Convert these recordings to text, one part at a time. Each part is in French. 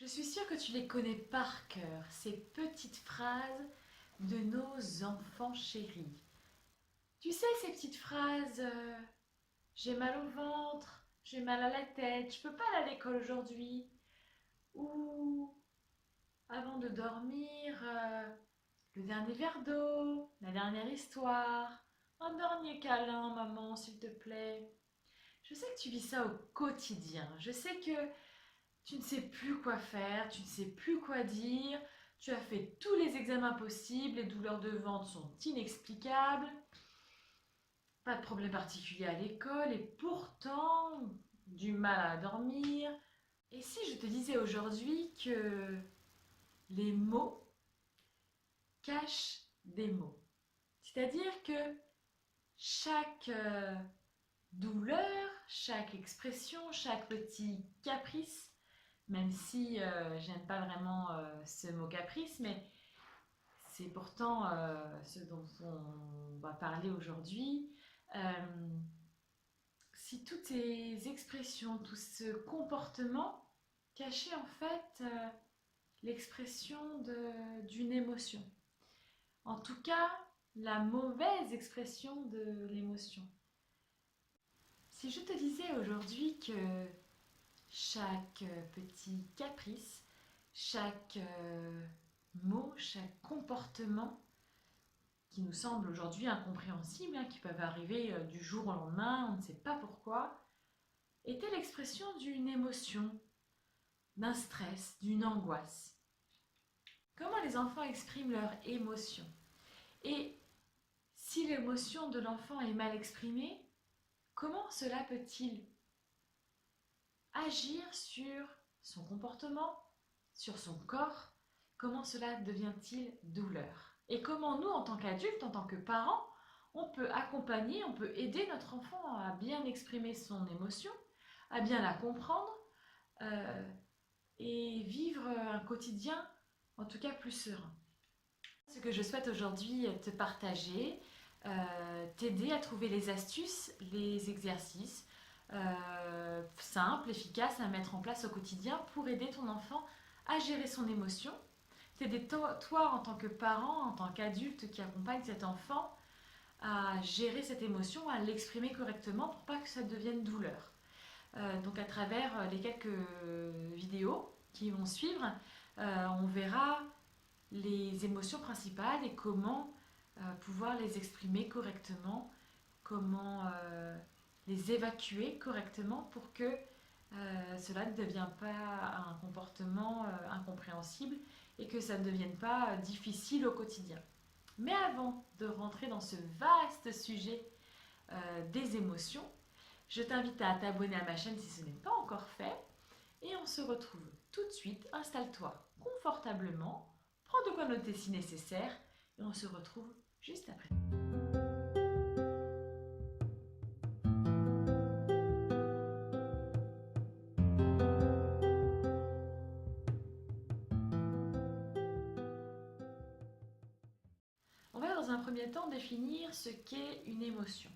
Je suis sûre que tu les connais par cœur, ces petites phrases de nos enfants chéris. Tu sais, ces petites phrases j'ai mal au ventre, j'ai mal à la tête, je peux pas aller à l'école aujourd'hui. Ou avant de dormir, le dernier verre d'eau, la dernière histoire, un dernier câlin, maman, s'il te plaît. Je sais que tu vis ça au quotidien. Je sais que tu ne sais plus quoi faire, tu ne sais plus quoi dire, tu as fait tous les examens possibles, les douleurs de ventre sont inexplicables, pas de problème particulier à l'école et pourtant du mal à dormir. Et si je te disais aujourd'hui que les mots cachent des mots, c'est-à-dire que chaque douleur, chaque expression, chaque petit caprice, même si j'aime pas vraiment ce mot caprice, mais c'est pourtant ce dont on va parler aujourd'hui. Euh, si toutes ces expressions, tout ce comportement cachait en fait l'expression d'une émotion. En tout cas, la mauvaise expression de l'émotion. Si je te disais aujourd'hui que chaque petit caprice, chaque mot, chaque comportement qui nous semble aujourd'hui incompréhensible, qui peuvent arriver du jour au lendemain, on ne sait pas pourquoi, était l'expression d'une émotion, d'un stress, d'une angoisse. Comment les enfants expriment leur émotion? Et si l'émotion de l'enfant est mal exprimée, comment cela peut-il agir sur son comportement, sur son corps? Comment cela devient-il douleur? Et comment nous, en tant qu'adultes, en tant que parents, on peut accompagner, on peut aider notre enfant à bien exprimer son émotion, à bien la comprendre et vivre un quotidien, en tout cas, plus serein. Ce que je souhaite aujourd'hui te partager, t'aider à trouver les astuces, les exercices simples, efficaces à mettre en place au quotidien pour aider ton enfant à gérer son émotion. T'aider toi en tant que parent, en tant qu'adulte qui accompagne cet enfant à gérer cette émotion, à l'exprimer correctement pour pas que ça devienne douleur. Donc à travers les quelques vidéos qui vont suivre, on verra les émotions principales et comment pouvoir les exprimer correctement, comment les évacuer correctement pour que cela ne devienne pas un comportement incompréhensible et que ça ne devienne pas difficile au quotidien. Mais avant de rentrer dans ce vaste sujet des émotions, je t'invite à t'abonner à ma chaîne si ce n'est pas encore fait et on se retrouve tout de suite. Installe-toi confortablement, prends de quoi noter si nécessaire et on se retrouve juste après. On va dans un premier temps définir ce qu'est une émotion.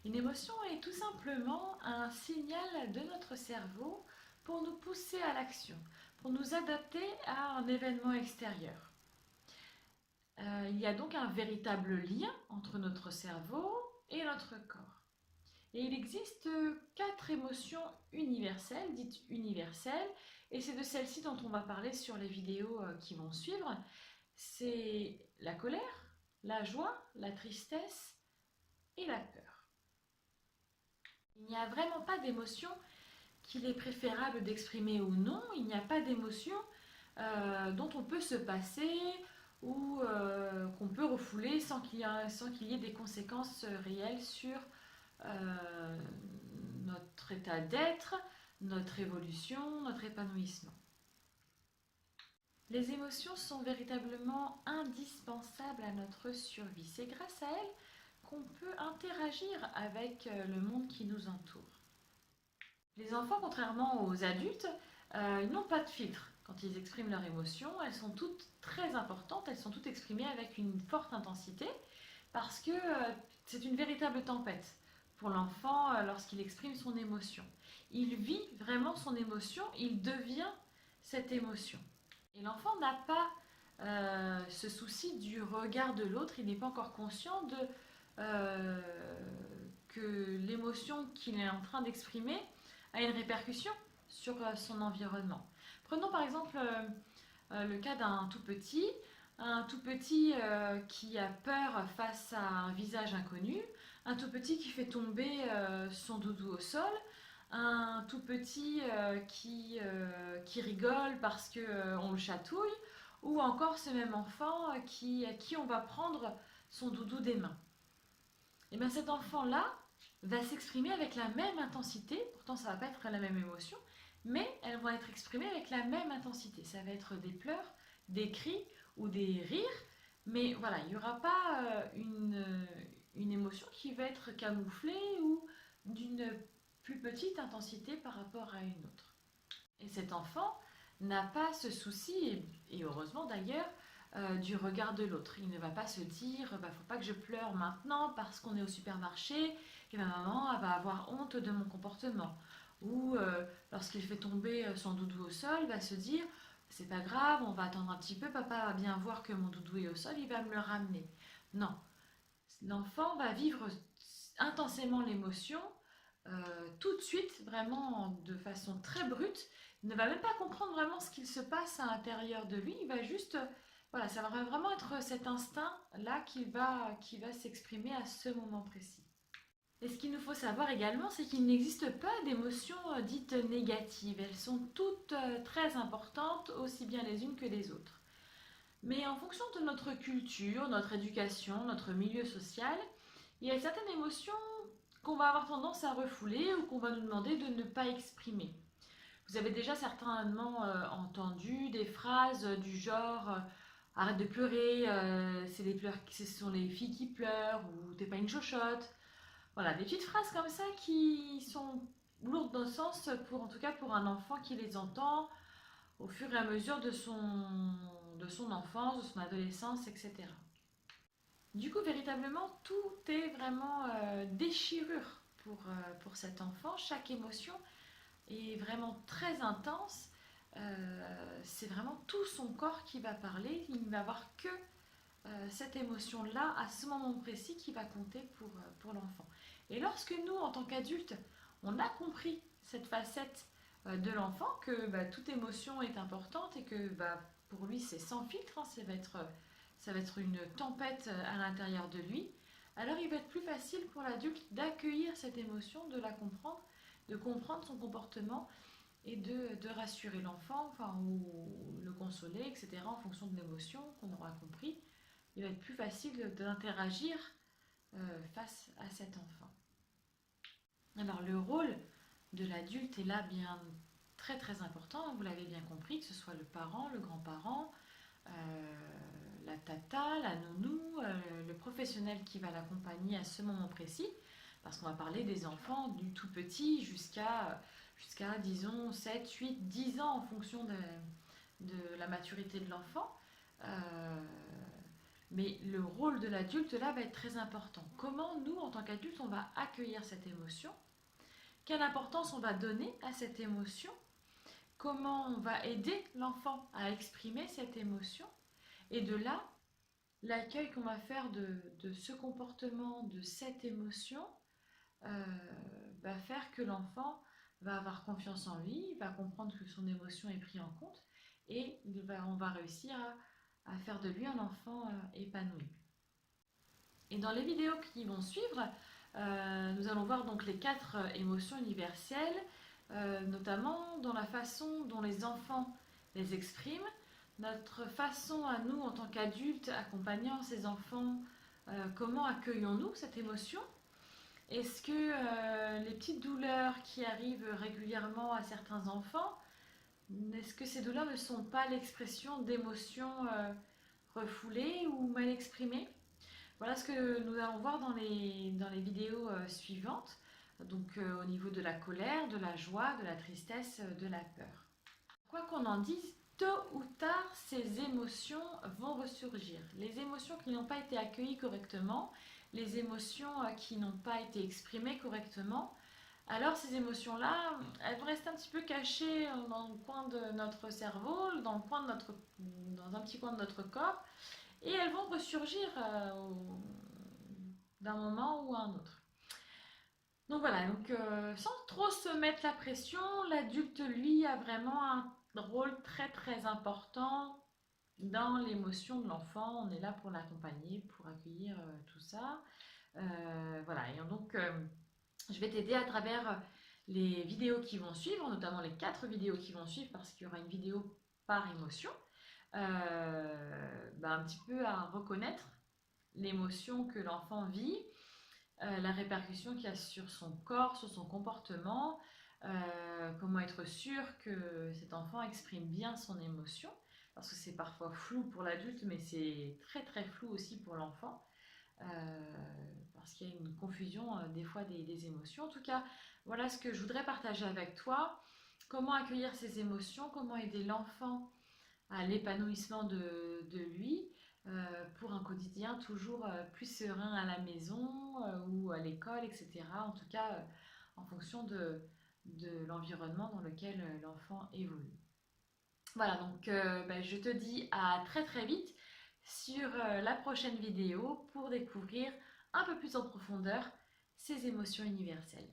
Une émotion est tout simplement un signal de notre cerveau pour nous pousser à l'action, pour nous adapter à un événement extérieur. Il y a donc un véritable lien entre notre cerveau et notre corps. Et il existe 4 émotions universelles, dites universelles, et c'est de celles-ci dont on va parler sur les vidéos qui vont suivre. C'est la colère, la joie, la tristesse et la peur. Il n'y a vraiment pas d'émotion qu'il est préférable d'exprimer ou non. Il n'y a pas d'émotion dont on peut se passer ou qu'on peut refouler sans qu'il y ait des conséquences réelles sur notre état d'être, notre évolution, notre épanouissement. Les émotions sont véritablement indispensables à notre survie. C'est grâce à elles qu'on peut interagir avec le monde qui nous entoure. Les enfants, contrairement aux adultes, ils n'ont pas de filtre quand ils expriment leurs émotions. Elles sont toutes très importantes, elles sont toutes exprimées avec une forte intensité parce que c'est une véritable tempête pour l'enfant lorsqu'il exprime son émotion. Il vit vraiment son émotion, il devient cette émotion. Et l'enfant n'a pas ce souci du regard de l'autre, il n'est pas encore conscient que l'émotion qu'il est en train d'exprimer a une répercussion sur son environnement. Prenons par exemple le cas d'un tout petit, qui a peur face à un visage inconnu, un tout petit qui fait tomber son doudou au sol, un tout petit qui rigole parce qu'on le chatouille, ou encore ce même enfant à qui on va prendre son doudou des mains. Et bien cet enfant-là va s'exprimer avec la même intensité, pourtant ça ne va pas être la même émotion, mais elles vont être exprimées avec la même intensité. Ça va être des pleurs, des cris ou des rires, mais voilà, il n'y aura pas une émotion qui va être camouflée ou d'une plus petite intensité par rapport à une autre. Et cet enfant n'a pas ce souci, et heureusement d'ailleurs, du regard de l'autre. Il ne va pas se dire faut pas que je pleure maintenant parce qu'on est au supermarché et ma maman elle va avoir honte de mon comportement. Ou lorsqu'il fait tomber son doudou au sol, va se dire c'est pas grave, on va attendre un petit peu, papa va bien voir que mon doudou est au sol, il va me le ramener. Non, l'enfant va vivre intensément l'émotion tout de suite, vraiment de façon très brute. Il ne va même pas comprendre vraiment ce qu'il se passe à l'intérieur de lui. Il va juste, voilà, ça va vraiment être cet instinct-là qui va s'exprimer à ce moment précis. Et ce qu'il nous faut savoir également, c'est qu'il n'existe pas d'émotions dites négatives. Elles sont toutes très importantes, aussi bien les unes que les autres. Mais en fonction de notre culture, notre éducation, notre milieu social, il y a certaines émotions qu'on va avoir tendance à refouler ou qu'on va nous demander de ne pas exprimer. Vous avez déjà certainement entendu des phrases du genre arrête de pleurer, ce sont les filles qui pleurent ou t'es pas une chochotte. Voilà, des petites phrases comme ça qui sont lourdes de sens, en tout cas pour un enfant qui les entend au fur et à mesure de son enfance, de son adolescence, etc. Du coup, véritablement, tout est vraiment déchirure pour cet enfant. Chaque émotion est vraiment très intense. C'est vraiment tout son corps qui va parler. Il ne va avoir que cette émotion-là, à ce moment précis, qui va compter pour l'enfant. Et lorsque nous, en tant qu'adultes, on a compris cette facette de l'enfant, que toute émotion est importante et que pour lui, c'est sans filtre, hein, ça va être une tempête à l'intérieur de lui, alors il va être plus facile pour l'adulte d'accueillir cette émotion, de la comprendre, de comprendre son comportement et de rassurer l'enfant, ou le consoler, etc. en fonction de l'émotion qu'on aura compris. Il va être plus facile d'interagir face à cet enfant. Alors le rôle de l'adulte est là bien très très important, vous l'avez bien compris, que ce soit le parent, le grand-parent, la tata, la nounou, le professionnel qui va l'accompagner à ce moment précis, parce qu'on va parler des enfants du tout petit jusqu'à disons 7, 8, 10 ans en fonction de la maturité de l'enfant. Mais le rôle de l'adulte là va être très important. Comment nous, en tant qu'adultes, on va accueillir cette émotion? Quelle importance on va donner à cette émotion? Comment on va aider l'enfant à exprimer cette émotion? Et de là, l'accueil qu'on va faire de ce comportement, de cette émotion, va faire que l'enfant va avoir confiance en lui, il va comprendre que son émotion est prise en compte et on va réussir à faire de lui un enfant épanoui. Et dans les vidéos qui vont suivre, nous allons voir donc les 4 émotions universelles, notamment dans la façon dont les enfants les expriment, notre façon à nous en tant qu'adultes accompagnant ces enfants, comment accueillons-nous cette émotion? Est-ce que les petites douleurs qui arrivent régulièrement à certains enfants, est-ce que ces douleurs ne sont pas l'expression d'émotions refoulées ou mal exprimées? Voilà ce que nous allons voir dans les vidéos suivantes, donc au niveau de la colère, de la joie, de la tristesse, de la peur. Quoi qu'on en dise, tôt ou tard, ces émotions vont ressurgir. Les émotions qui n'ont pas été accueillies correctement, les émotions qui n'ont pas été exprimées correctement, Alors ces émotions-là, elles vont rester un petit peu cachées dans le coin de notre cerveau, dans un petit coin de notre corps, et elles vont ressurgir d'un moment ou à un autre. Donc voilà, sans trop se mettre la pression, l'adulte, lui, a vraiment un rôle très très important dans l'émotion de l'enfant. On est là pour l'accompagner, pour accueillir tout ça. Voilà, et donc je vais t'aider à travers les vidéos qui vont suivre, notamment les 4 vidéos qui vont suivre, parce qu'il y aura une vidéo par émotion, un petit peu à reconnaître l'émotion que l'enfant vit, la répercussion qu'il y a sur son corps, sur son comportement, comment être sûr que cet enfant exprime bien son émotion, parce que c'est parfois flou pour l'adulte, mais c'est très très flou aussi pour l'enfant. Parce qu'il y a une confusion des fois des émotions. En tout cas, voilà ce que je voudrais partager avec toi. Comment accueillir ces émotions, comment aider l'enfant à l'épanouissement de lui pour un quotidien toujours plus serein à la maison ou à l'école, etc. En tout cas, en fonction de l'environnement dans lequel l'enfant évolue. Voilà, donc je te dis à très très vite sur la prochaine vidéo pour découvrir un peu plus en profondeur ces émotions universelles.